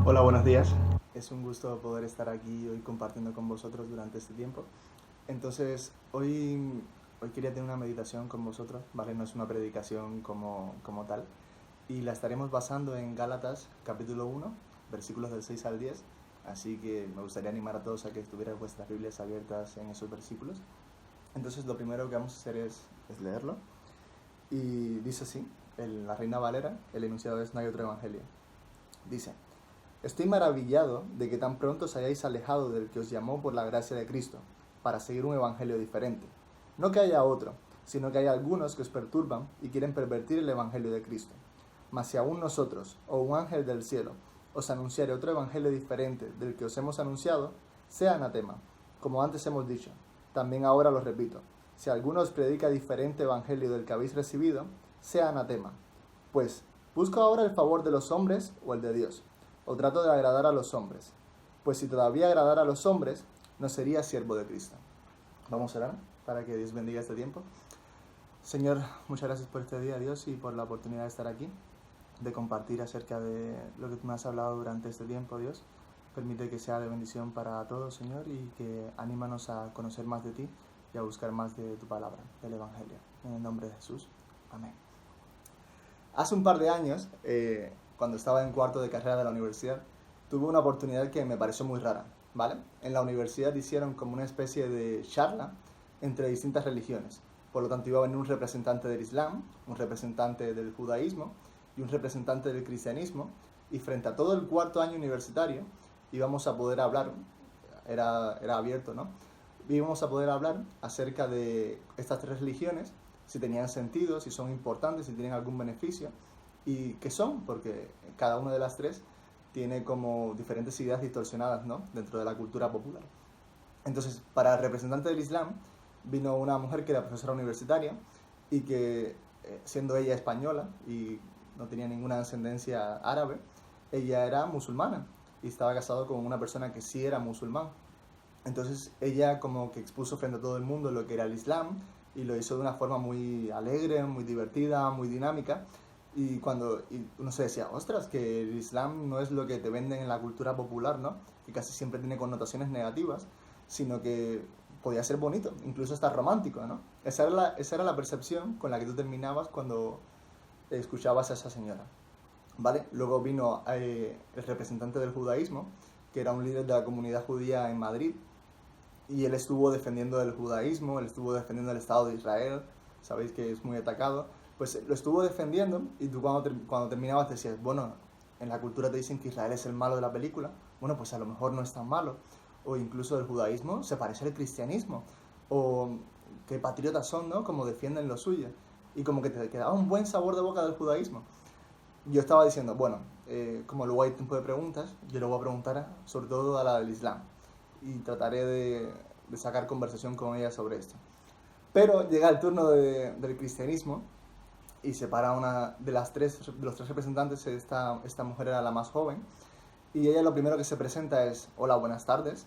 Hola, buenos días. Es un gusto poder estar aquí hoy compartiendo con vosotros durante este tiempo. Entonces, hoy quería tener una meditación con vosotros, ¿vale? No es una predicación como tal. Y la estaremos basando en Gálatas capítulo 1, versículos del 6 al 10. Así que me gustaría animar a todos a que tuvieran vuestras Biblias abiertas en esos versículos. Entonces, lo primero que vamos a hacer es leerlo. Y dice así, en la Reina Valera, el enunciado es: no hay otro evangelio. Dice: estoy maravillado de que tan pronto os hayáis alejado del que os llamó por la gracia de Cristo, para seguir un evangelio diferente. No que haya otro, sino que hay algunos que os perturban y quieren pervertir el evangelio de Cristo. Mas si aún nosotros, o un ángel del cielo, os anunciare otro evangelio diferente del que os hemos anunciado, sea anatema. Como antes hemos dicho, también ahora lo repito: si alguno os predica diferente evangelio del que habéis recibido, sea anatema. Pues, ¿busco ahora el favor de los hombres o el de Dios? ¿O trato de agradar a los hombres? Pues si todavía agradara a los hombres, no sería siervo de Cristo. Vamos a orar para que Dios bendiga este tiempo. Señor, muchas gracias por este día, Dios, y por la oportunidad de estar aquí, de compartir acerca de lo que tú me has hablado durante este tiempo, Dios. Permite que sea de bendición para todos, Señor, y que anímanos a conocer más de ti y a buscar más de tu palabra, del Evangelio. En el nombre de Jesús. Amén. Hace un par de años, cuando estaba en cuarto de carrera de la universidad, tuve una oportunidad que me pareció muy rara, ¿vale? En la universidad hicieron como una especie de charla entre distintas religiones. Por lo tanto, iba a venir un representante del Islam, un representante del judaísmo y un representante del cristianismo. Y frente a todo el cuarto año universitario íbamos a poder hablar, era abierto, ¿no? Íbamos a poder hablar acerca de estas tres religiones, si tenían sentido, si son importantes, si tienen algún beneficio y qué son, porque cada una de las tres tiene como diferentes ideas distorsionadas, ¿no?, dentro de la cultura popular. Entonces, para el representante del Islam vino una mujer que era profesora universitaria y que, siendo ella española y no tenía ninguna ascendencia árabe, ella era musulmana y estaba casado con una persona que sí era musulmán. Entonces ella como que expuso frente a todo el mundo lo que era el Islam y lo hizo de una forma muy alegre, muy divertida, muy dinámica. Y uno se decía, ostras, que el Islam no es lo que te venden en la cultura popular, ¿no? Que casi siempre tiene connotaciones negativas, sino que podía ser bonito, incluso hasta romántico, ¿no? Esa era la percepción con la que tú terminabas cuando escuchabas a esa señora, ¿vale? Luego vino el representante del judaísmo, que era un líder de la comunidad judía en Madrid, y él estuvo defendiendo el judaísmo, él estuvo defendiendo el Estado de Israel, sabéis que es muy atacado, pues lo estuvo defendiendo y tú cuando terminabas decías, bueno, en la cultura te dicen que Israel es el malo de la película, bueno, pues a lo mejor no es tan malo, o incluso el judaísmo se parece al cristianismo, o qué patriotas son, ¿no?, como defienden lo suyo, y como que te quedaba un buen sabor de boca del judaísmo. Yo estaba diciendo, bueno, como luego hay tiempo de preguntas, yo le voy a preguntar sobre todo a la del Islam y trataré de sacar conversación con ella sobre esto. Pero llega el turno del cristianismo y se para una de los tres representantes. Esta mujer era la más joven y ella lo primero que se presenta es: hola, buenas tardes,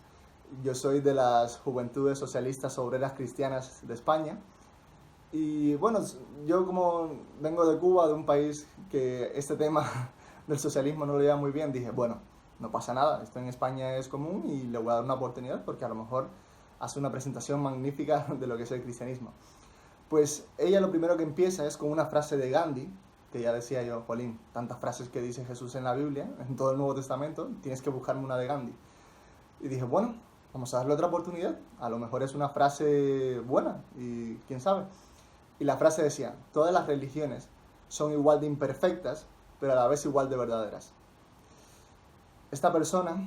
yo soy de las Juventudes Socialistas Obreras Cristianas de España. Y bueno, yo como vengo de Cuba, de un país que este tema del socialismo no lo lleva muy bien, dije, bueno, no pasa nada, esto en España es común y le voy a dar una oportunidad porque a lo mejor hace una presentación magnífica de lo que es el cristianismo. Pues ella lo primero que empieza es con una frase de Gandhi, que ya decía yo, jolín, tantas frases que dice Jesús en la Biblia, en todo el Nuevo Testamento, tienes que buscarme una de Gandhi. Y dije, bueno, vamos a darle otra oportunidad, a lo mejor es una frase buena y quién sabe. Y la frase decía: todas las religiones son igual de imperfectas, pero a la vez igual de verdaderas. Esta persona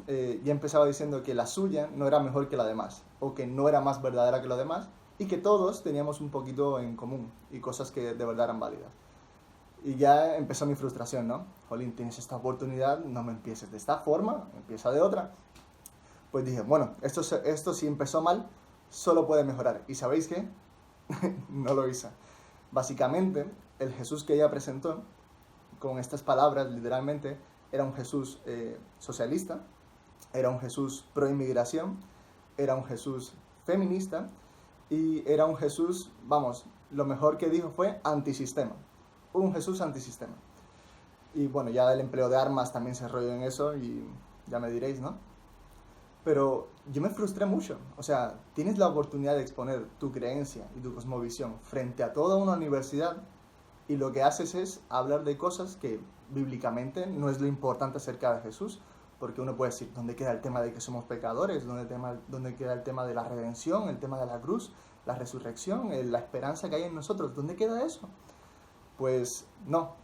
ya empezaba diciendo que la suya no era mejor que la demás, o que no era más verdadera que la demás, y que todos teníamos un poquito en común, y cosas que de verdad eran válidas. Y ya empezó mi frustración, ¿no? Jolín, tienes esta oportunidad, no me empieces de esta forma, empieza de otra. Pues dije, bueno, esto si empezó mal, solo puede mejorar. ¿Y sabéis qué? No lo hizo. Básicamente, el Jesús que ella presentó, con estas palabras, literalmente, era un Jesús socialista, era un Jesús pro inmigración, era un Jesús feminista y era un Jesús, vamos, lo mejor que dijo fue antisistema. Un Jesús antisistema. Y bueno, ya el empleo de armas también se rollo en eso y ya me diréis, ¿no? Pero yo me frustré mucho. O sea, tienes la oportunidad de exponer tu creencia y tu cosmovisión frente a toda una universidad y lo que haces es hablar de cosas que bíblicamente no es lo importante acerca de Jesús, porque uno puede decir, ¿dónde queda el tema de que somos pecadores? ¿Dónde queda el tema de la redención, el tema de la cruz, la resurrección, la esperanza que hay en nosotros? ¿Dónde queda eso? Pues no,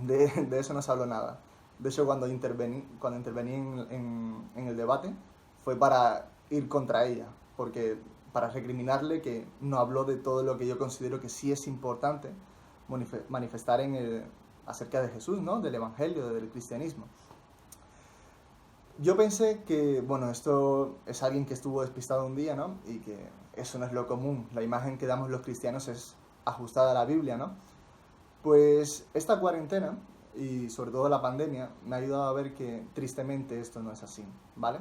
de eso no se habló nada. De hecho, cuando intervení en el debate, fue para ir contra ella, porque para recriminarle que no habló de todo lo que yo considero que sí es importante manifestar acerca de Jesús, ¿no? Del Evangelio, del cristianismo. Yo pensé que, bueno, esto es alguien que estuvo despistado un día, ¿no? Y que eso no es lo común. La imagen que damos los cristianos es ajustada a la Biblia, ¿no? Pues esta cuarentena y sobre todo la pandemia me ha ayudado a ver que tristemente esto no es así, ¿vale?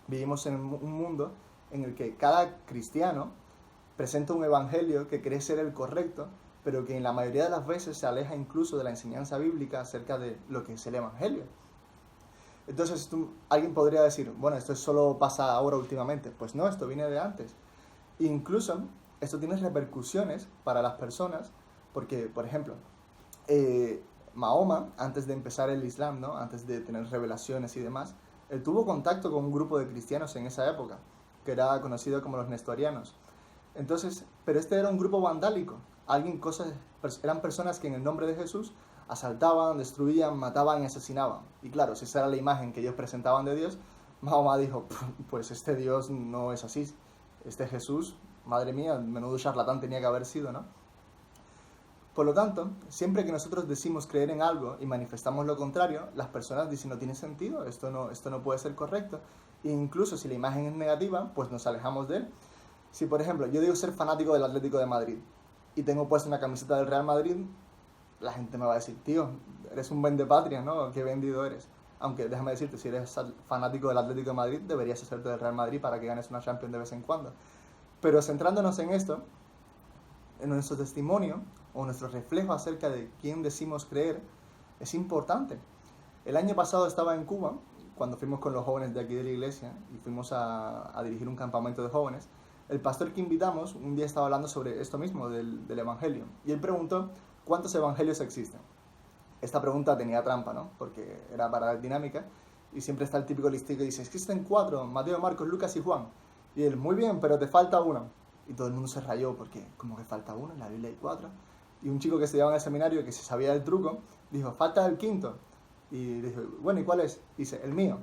Vivimos en un mundo en el que cada cristiano presenta un evangelio que cree ser el correcto, pero que en la mayoría de las veces se aleja incluso de la enseñanza bíblica acerca de lo que es el evangelio. Entonces alguien podría decir, bueno, esto solo pasa ahora últimamente. Pues no, esto viene de antes. Incluso esto tiene repercusiones para las personas, porque, por ejemplo, Mahoma, antes de empezar el Islam, ¿no? Antes de tener revelaciones y demás, él tuvo contacto con un grupo de cristianos en esa época, que era conocido como los nestorianos. Entonces, pero este era un grupo vandálico. Eran personas que en el nombre de Jesús asaltaban, destruían, mataban y asesinaban. Y claro, si esa era la imagen que ellos presentaban de Dios, Mahoma dijo, pues este Dios no es así. Este Jesús, madre mía, menudo charlatán tenía que haber sido, ¿no? Por lo tanto, siempre que nosotros decimos creer en algo y manifestamos lo contrario, las personas dicen no tiene sentido, esto no puede ser correcto. E incluso si la imagen es negativa, pues nos alejamos de él. Si, por ejemplo, yo digo ser fanático del Atlético de Madrid y tengo puesta una camiseta del Real Madrid, la gente me va a decir, tío, eres un vendepatria, ¿no? Qué vendido eres. Aunque déjame decirte, si eres fanático del Atlético de Madrid, deberías hacerte del Real Madrid para que ganes una Champions de vez en cuando. Pero centrándonos en esto, en nuestro testimonio o nuestro reflejo acerca de quién decimos creer, es importante. El año pasado estaba en Cuba, cuando fuimos con los jóvenes de aquí de la iglesia y fuimos a dirigir un campamento de jóvenes. El pastor que invitamos un día estaba hablando sobre esto mismo, del Evangelio, y él preguntó, ¿cuántos evangelios existen? Esta pregunta tenía trampa, ¿no? Porque era para la dinámica, y siempre está el típico listillo que dice, existen 4, Mateo, Marcos, Lucas y Juan. Y él, muy bien, pero te falta uno. Y todo el mundo se rayó porque, ¿cómo que falta uno? En la Biblia hay 4. Y un chico que estudiaba en el seminario, que se sabía el truco, dijo, falta el quinto. Y dijo, bueno, ¿y cuál es? Y dice, el mío.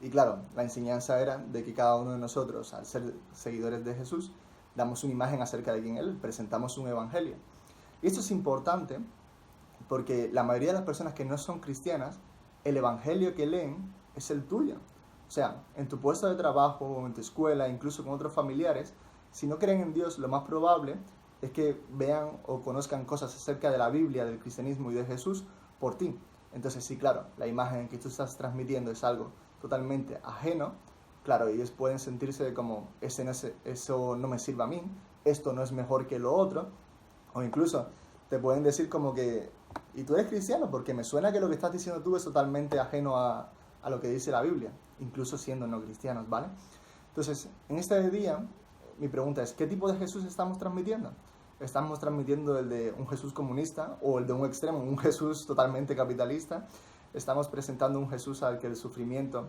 Y claro, la enseñanza era de que cada uno de nosotros, al ser seguidores de Jesús, damos una imagen acerca de quién Él, presentamos un evangelio. Y esto es importante porque la mayoría de las personas que no son cristianas, el evangelio que leen es el tuyo. O sea, en tu puesto de trabajo o en tu escuela, incluso con otros familiares, si no creen en Dios, lo más probable es que vean o conozcan cosas acerca de la Biblia, del cristianismo y de Jesús por ti. Entonces, sí, claro, la imagen que tú estás transmitiendo es algo totalmente ajeno, claro, ellos pueden sentirse como, eso no me sirve a mí, esto no es mejor que lo otro, o incluso te pueden decir como que, ¿y tú eres cristiano? Porque me suena que lo que estás diciendo tú es totalmente ajeno a lo que dice la Biblia, incluso siendo no cristianos, ¿vale? Entonces, en este día, mi pregunta es, ¿qué tipo de Jesús estamos transmitiendo? ¿Estamos transmitiendo el de un Jesús comunista o el de un extremo, un Jesús totalmente capitalista? ¿Estamos presentando un Jesús al que el sufrimiento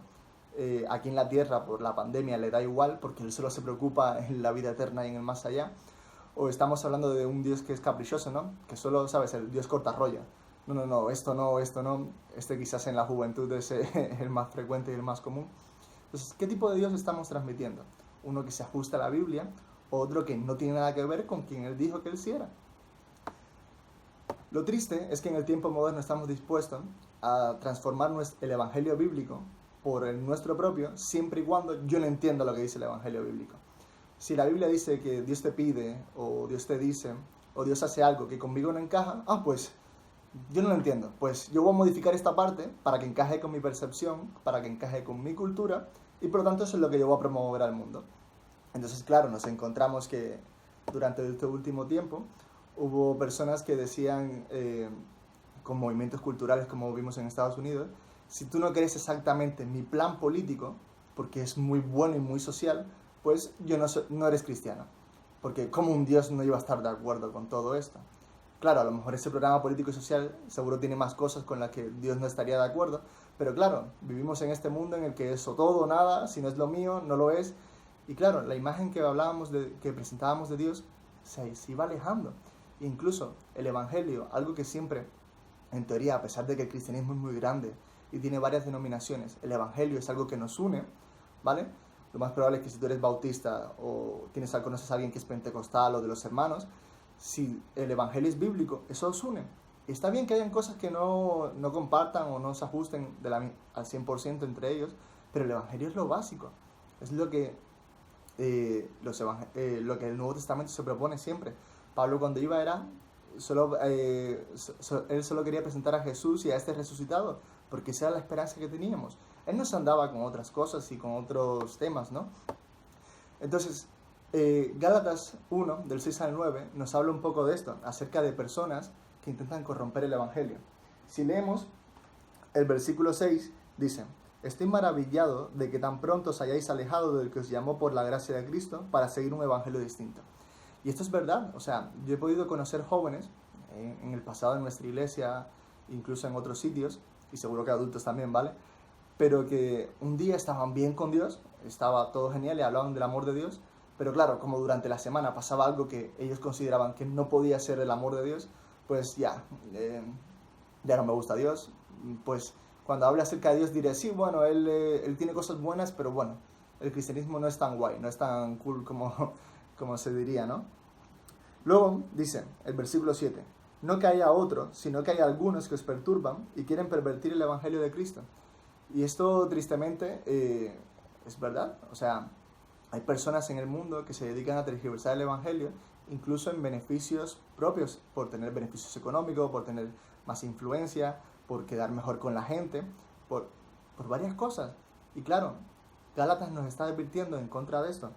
aquí en la tierra por la pandemia le da igual porque él solo se preocupa en la vida eterna y en el más allá? ¿O estamos hablando de un Dios que es caprichoso, ¿no? Que solo, ¿sabes? El Dios corta rollo. No, esto no. Este quizás en la juventud es el más frecuente y el más común. Entonces, ¿qué tipo de Dios estamos transmitiendo? ¿Uno que se ajusta a la Biblia? ¿O otro que no tiene nada que ver con quien Él dijo que Él sí era? Lo triste es que en el tiempo moderno estamos dispuestos a transformar el Evangelio bíblico por el nuestro propio, siempre y cuando yo no entienda lo que dice el Evangelio bíblico. Si la Biblia dice que Dios te pide, o Dios te dice, o Dios hace algo que conmigo no encaja, pues yo no lo entiendo. Pues yo voy a modificar esta parte para que encaje con mi percepción, para que encaje con mi cultura, y por lo tanto eso es lo que yo voy a promover al mundo. Entonces, claro, nos encontramos que durante este último tiempo hubo personas que decían con movimientos culturales como vimos en Estados Unidos, si tú no crees exactamente mi plan político, porque es muy bueno y muy social, pues no eres cristiano. Porque como un Dios no iba a estar de acuerdo con todo esto. Claro, a lo mejor ese programa político y social seguro tiene más cosas con las que Dios no estaría de acuerdo, pero claro, vivimos en este mundo en el que es o todo o nada, si no es lo mío, no lo es. Y claro, la imagen que que presentábamos de Dios se iba alejando. E incluso el Evangelio, algo que siempre, en teoría, a pesar de que el cristianismo es muy grande y tiene varias denominaciones, el Evangelio es algo que nos une, ¿vale? Lo más probable es que si tú eres bautista o conoces a alguien que es pentecostal o de los hermanos, si el Evangelio es bíblico, eso os une. Y está bien que hayan cosas que no compartan o no se ajusten al 100% entre ellos, pero el Evangelio es lo básico. Es lo que, lo que el Nuevo Testamento se propone siempre. Pablo cuando iba él solo quería presentar a Jesús y a este resucitado, porque esa era la esperanza que teníamos. Él no se andaba con otras cosas y con otros temas, ¿no? Entonces, Gálatas 1, del 6 al 9, nos habla un poco de esto, acerca de personas que intentan corromper el Evangelio. Si leemos el versículo 6, dice: estoy maravillado de que tan pronto os hayáis alejado del que os llamó por la gracia de Cristo para seguir un Evangelio distinto. Y esto es verdad, o sea, yo he podido conocer jóvenes en el pasado en nuestra iglesia, incluso en otros sitios, y seguro que adultos también, ¿vale? Pero que un día estaban bien con Dios, estaba todo genial y hablaban del amor de Dios, pero claro, como durante la semana pasaba algo que ellos consideraban que no podía ser el amor de Dios, pues ya no me gusta Dios. Pues cuando hable acerca de Dios diré, sí, bueno, él tiene cosas buenas, pero bueno, el cristianismo no es tan guay, no es tan cool como se diría, ¿no? Luego dice, el versículo 7, no que haya otro, sino que hay algunos que os perturban y quieren pervertir el Evangelio de Cristo. Y esto tristemente es verdad, o sea, hay personas en el mundo que se dedican a tergiversar el Evangelio, incluso en beneficios propios, por tener beneficios económicos, por tener más influencia, por quedar mejor con la gente, por varias cosas. Y claro, Gálatas nos está advirtiendo en contra de esto.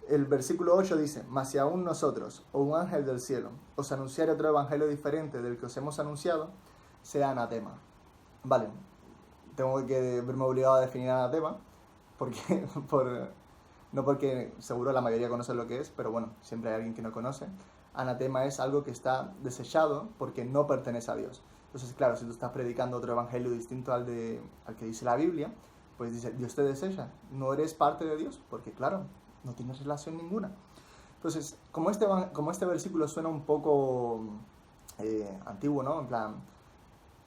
El versículo 8 dice, mas si aún nosotros, o un ángel del cielo, os anunciare otro evangelio diferente del que os hemos anunciado, sea anatema. Vale, tengo que verme obligado a definir anatema, porque, no porque seguro la mayoría conoce lo que es, pero bueno, siempre hay alguien que no conoce. Anatema es algo que está desechado porque no pertenece a Dios. Entonces, claro, si tú estás predicando otro evangelio distinto al que dice la Biblia, pues dice, Dios te desecha, no eres parte de Dios, porque claro, no tienes relación ninguna. Entonces, como este versículo suena un poco antiguo, ¿no? En plan,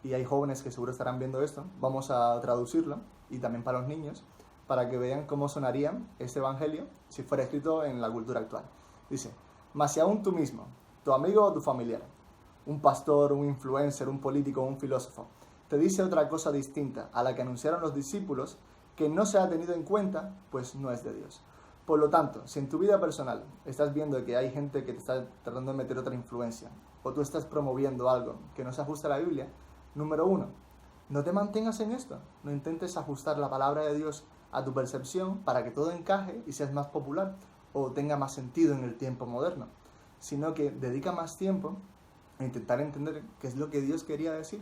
y hay jóvenes que seguro estarán viendo esto, vamos a traducirlo, y también para los niños, para que vean cómo sonaría este evangelio si fuera escrito en la cultura actual. Dice, mas si aún tú mismo, tu amigo o tu familiar, un pastor, un influencer, un político o un filósofo, te dice otra cosa distinta a la que anunciaron los discípulos, que no se ha tenido en cuenta, pues no es de Dios. Por lo tanto, si en tu vida personal estás viendo que hay gente que te está tratando de meter otra influencia, o tú estás promoviendo algo que no se ajusta a la Biblia, número 1, no te mantengas en esto. No intentes ajustar la palabra de Dios a tu percepción para que todo encaje y seas más popular o tenga más sentido en el tiempo moderno, sino que dedica más tiempo a intentar entender qué es lo que Dios quería decir.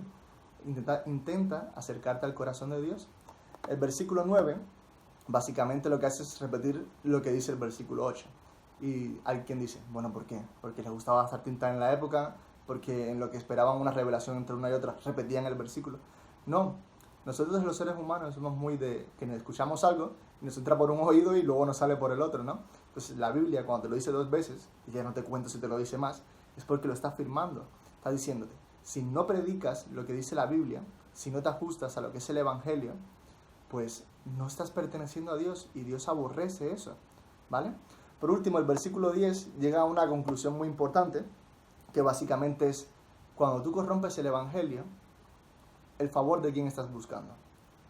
Intenta acercarte al corazón de Dios. El versículo 9 básicamente lo que hace es repetir lo que dice el versículo 8. Y hay quien dice, bueno, ¿por qué? Porque les gustaba gastar tinta en la época, porque en lo que esperaban una revelación entre una y otra repetían el versículo. No, nosotros los seres humanos somos muy de que escuchamos algo y nos entra por un oído y luego nos sale por el otro, ¿no? Entonces la Biblia cuando te lo dice 2 veces, y ya no te cuento si te lo dice más, es porque lo está afirmando, está diciéndote, si no predicas lo que dice la Biblia, si no te ajustas a lo que es el Evangelio, pues no estás perteneciendo a Dios y Dios aborrece eso, ¿vale? Por último, el versículo 10 llega a una conclusión muy importante, que básicamente es, cuando tú corrompes el Evangelio, ¿el favor de quién estás buscando?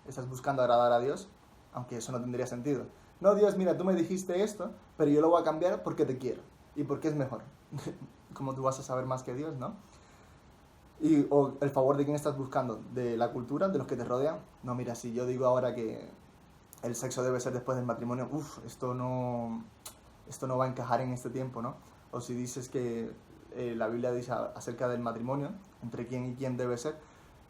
¿Estás buscando agradar a Dios? Aunque eso no tendría sentido. No, Dios, mira, tú me dijiste esto, pero yo lo voy a cambiar porque te quiero y porque es mejor. Como tú vas a saber más que Dios, ¿no? O el favor de quién estás buscando, de la cultura, de los que te rodean. No, mira, si yo digo ahora que el sexo debe ser después del matrimonio, esto no va a encajar en este tiempo, ¿no? O si dices que la Biblia dice acerca del matrimonio, entre quién y quién debe ser,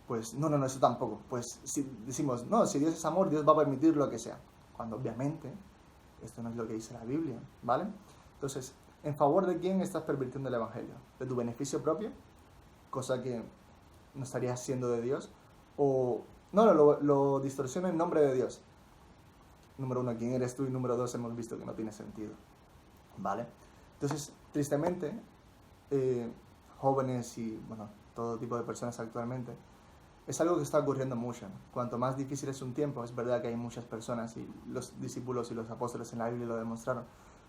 pues no, eso tampoco. Pues si decimos, no, si Dios es amor, Dios va a permitir lo que sea. Cuando obviamente esto no es lo que dice la Biblia, ¿vale? Entonces, ¿en favor de quién estás pervirtiendo el Evangelio? ¿De tu beneficio propio? Cosa que no estarías haciendo de Dios. O, no, lo distorsiona en nombre de Dios. Número uno, ¿quién eres tú? Y número dos, hemos visto que no tiene sentido, ¿vale? Entonces, tristemente, jóvenes y, bueno, todo tipo de personas actualmente, es algo que está ocurriendo mucho. Cuanto más difícil es un tiempo, es verdad que hay muchas personas, y los discípulos y los apóstoles en la Biblia lo demostraron,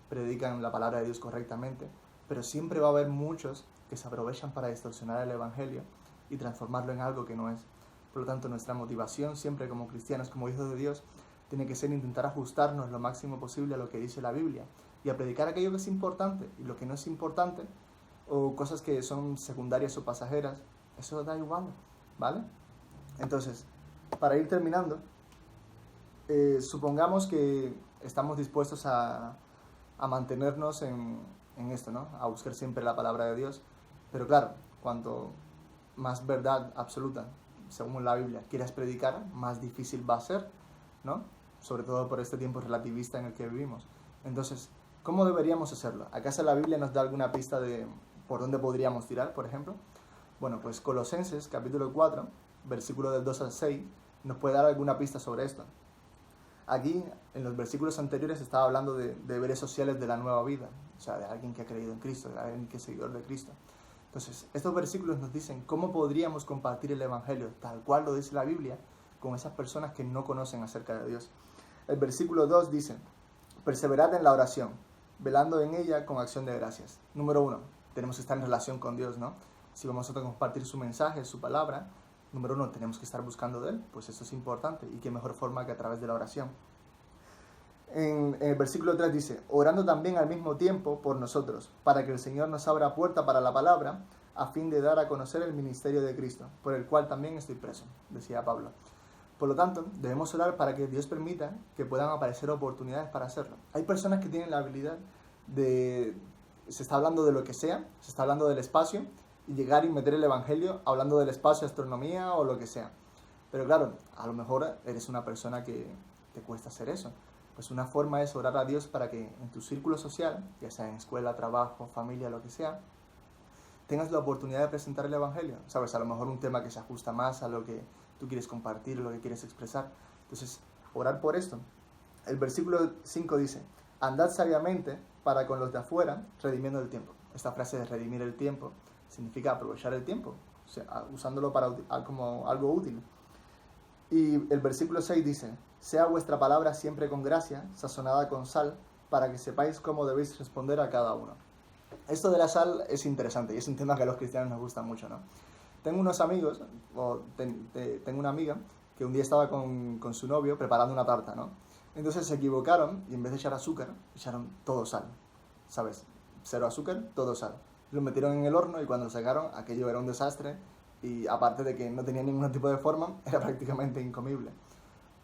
predican la palabra de Dios correctamente, pero siempre va a haber muchos que se aprovechan para distorsionar el Evangelio y transformarlo en algo que no es. Por lo tanto, nuestra motivación siempre como cristianos, como hijos de Dios, tiene que ser intentar ajustarnos lo máximo posible a lo que dice la Biblia y a predicar aquello que es importante, y lo que no es importante, o cosas que son secundarias o pasajeras, eso da igual, ¿vale? Entonces, para ir terminando, supongamos que estamos dispuestos a mantenernos en esto, ¿no? A buscar siempre la palabra de Dios, pero claro, cuanto más verdad absoluta, según la Biblia, quieras predicar, más difícil va a ser, ¿no? Sobre todo por este tiempo relativista en el que vivimos. Entonces, ¿cómo deberíamos hacerlo? ¿Acaso la Biblia nos da alguna pista de por dónde podríamos tirar, por ejemplo? Bueno, pues Colosenses, capítulo 4, versículo del 2 al 6, nos puede dar alguna pista sobre esto. Aquí, en los versículos anteriores, estaba hablando de deberes sociales de la nueva vida, o sea, de alguien que ha creído en Cristo, de alguien que es seguidor de Cristo. Entonces, estos versículos nos dicen cómo podríamos compartir el Evangelio, tal cual lo dice la Biblia, con esas personas que no conocen acerca de Dios. El versículo 2 dice, perseverad en la oración, velando en ella con acción de gracias. Número 1, tenemos que estar en relación con Dios, ¿no? Si vamos a compartir su mensaje, su palabra, número 1, tenemos que estar buscando de Él, pues eso es importante, y qué mejor forma que a través de la oración. En el versículo 3 dice, orando también al mismo tiempo por nosotros, para que el Señor nos abra puerta para la palabra, a fin de dar a conocer el ministerio de Cristo, por el cual también estoy preso, decía Pablo. Por lo tanto, debemos orar para que Dios permita que puedan aparecer oportunidades para hacerlo. Hay personas que tienen la habilidad de, se está hablando de lo que sea, se está hablando del espacio, y llegar y meter el Evangelio hablando del espacio, astronomía o lo que sea. Pero claro, a lo mejor eres una persona que te cuesta hacer eso. Pues una forma es orar a Dios para que en tu círculo social, ya sea en escuela, trabajo, familia, lo que sea, tengas la oportunidad de presentar el Evangelio. Sabes, a lo mejor un tema que se ajusta más a lo que tú quieres compartir, lo que quieres expresar. Entonces, orar por esto. El versículo 5 dice, andad sabiamente para con los de afuera, redimiendo el tiempo. Esta frase de redimir el tiempo significa aprovechar el tiempo, o sea, usándolo como algo útil. Y el versículo 6 dice, sea vuestra palabra siempre con gracia, sazonada con sal, para que sepáis cómo debéis responder a cada uno. Esto de la sal es interesante y es un tema que a los cristianos nos gusta mucho, ¿no? Tengo unos amigos, tengo una amiga que un día estaba con su novio preparando una tarta, ¿no? Entonces se equivocaron y en vez de echar azúcar, echaron todo sal, ¿sabes? Cero azúcar, todo sal. Lo metieron en el horno y cuando lo sacaron, aquello era un desastre y aparte de que no tenía ningún tipo de forma, era prácticamente incomible.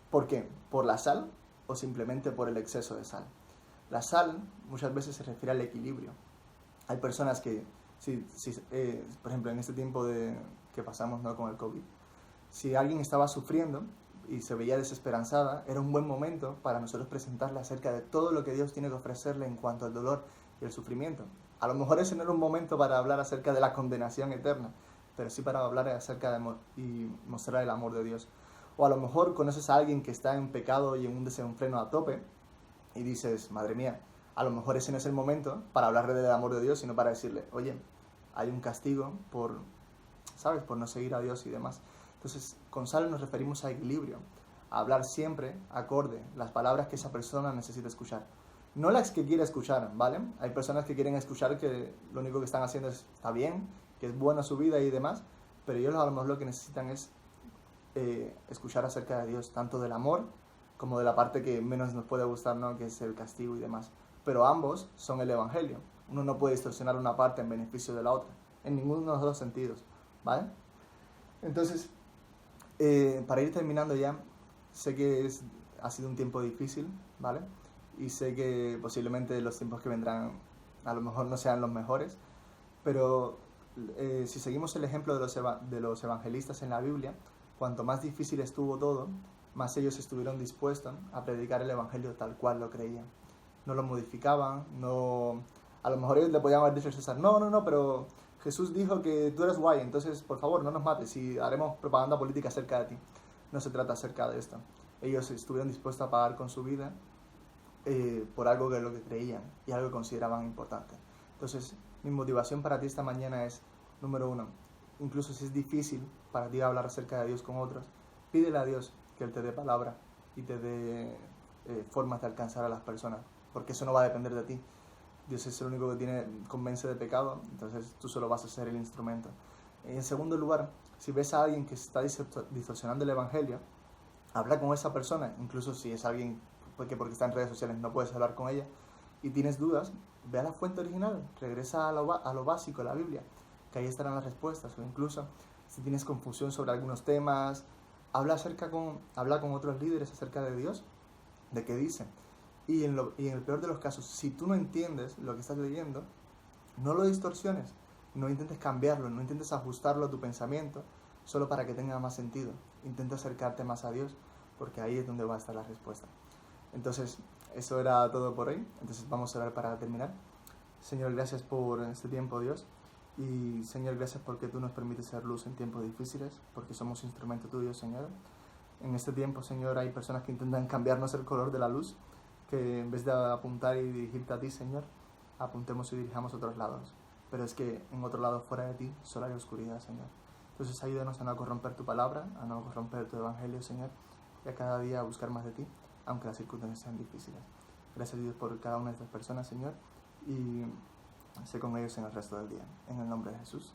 ¿Por qué? ¿Por la sal o simplemente por el exceso de sal? La sal muchas veces se refiere al equilibrio. Hay personas que, por ejemplo, en este tiempo que pasamos, ¿no?, con el COVID, si alguien estaba sufriendo y se veía desesperanzada, era un buen momento para nosotros presentarle acerca de todo lo que Dios tiene que ofrecerle en cuanto al dolor y el sufrimiento. A lo mejor ese no era un momento para hablar acerca de la condenación eterna, pero sí para hablar acerca de amor y mostrar el amor de Dios. O a lo mejor conoces a alguien que está en pecado y en un desenfreno a tope y dices, madre mía, a lo mejor ese no es el momento para hablarle del amor de Dios, sino para decirle, oye, hay un castigo por, ¿sabes?, por no seguir a Dios y demás. Entonces, con sal nos referimos a equilibrio, a hablar siempre acorde las palabras que esa persona necesita escuchar. No las que quiere escuchar, ¿vale? Hay personas que quieren escuchar que lo único que están haciendo está bien, que es buena su vida y demás, pero ellos a lo mejor lo que necesitan es escuchar acerca de Dios, tanto del amor como de la parte que menos nos puede gustar, ¿no?, que es el castigo y demás. Pero ambos son el Evangelio. Uno no puede distorsionar una parte en beneficio de la otra, en ninguno de los dos sentidos, ¿vale? Entonces, para ir terminando ya, sé que ha sido un tiempo difícil, ¿vale? Y sé que posiblemente los tiempos que vendrán a lo mejor no sean los mejores, pero si seguimos el ejemplo de los evangelistas en la Biblia, cuanto más difícil estuvo todo, más ellos estuvieron dispuestos a predicar el evangelio tal cual lo creían. No lo modificaban, no... A lo mejor ellos le podían haber dicho al César, no, pero Jesús dijo que tú eres guay, entonces por favor no nos mates y haremos propaganda política acerca de ti. No se trata acerca de esto. Ellos estuvieron dispuestos a pagar con su vida por algo que es lo que creían y algo que consideraban importante. Entonces, mi motivación para ti esta mañana es, número uno, incluso si es difícil para ti hablar acerca de Dios con otros, pídele a Dios que Él te dé palabra y te dé formas de alcanzar a las personas, porque eso no va a depender de ti. Dios es el único que convence de pecado, entonces tú solo vas a ser el instrumento. En segundo lugar, si ves a alguien que está distorsionando el Evangelio, habla con esa persona, incluso si es alguien porque está en redes sociales no puedes hablar con ella y tienes dudas, ve a la fuente original, regresa a lo básico, a la Biblia, que ahí estarán las respuestas. O incluso si tienes confusión sobre algunos temas, habla con otros líderes acerca de Dios, de qué dice. Y en el peor de los casos, si tú no entiendes lo que estás leyendo, no lo distorsiones, no intentes cambiarlo, no intentes ajustarlo a tu pensamiento solo para que tenga más sentido. Intenta acercarte más a Dios, porque ahí es donde va a estar la respuesta. Entonces, eso era todo por hoy. Entonces vamos a orar para terminar. Señor, gracias por este tiempo, Dios. Y Señor, gracias porque tú nos permites ser luz en tiempos difíciles, porque somos instrumento tuyo, Señor. En este tiempo, Señor, hay personas que intentan cambiarnos el color de la luz, que en vez de apuntar y dirigirte a ti, Señor, apuntemos y dirijamos a otros lados. Pero es que en otro lado, fuera de ti, solo hay oscuridad, Señor. Entonces ayúdanos a no corromper tu palabra, a no corromper tu evangelio, Señor, y a cada día a buscar más de ti, aunque las circunstancias sean difíciles. Gracias a Dios por cada una de estas personas, Señor, y sé con ellos en el resto del día. En el nombre de Jesús.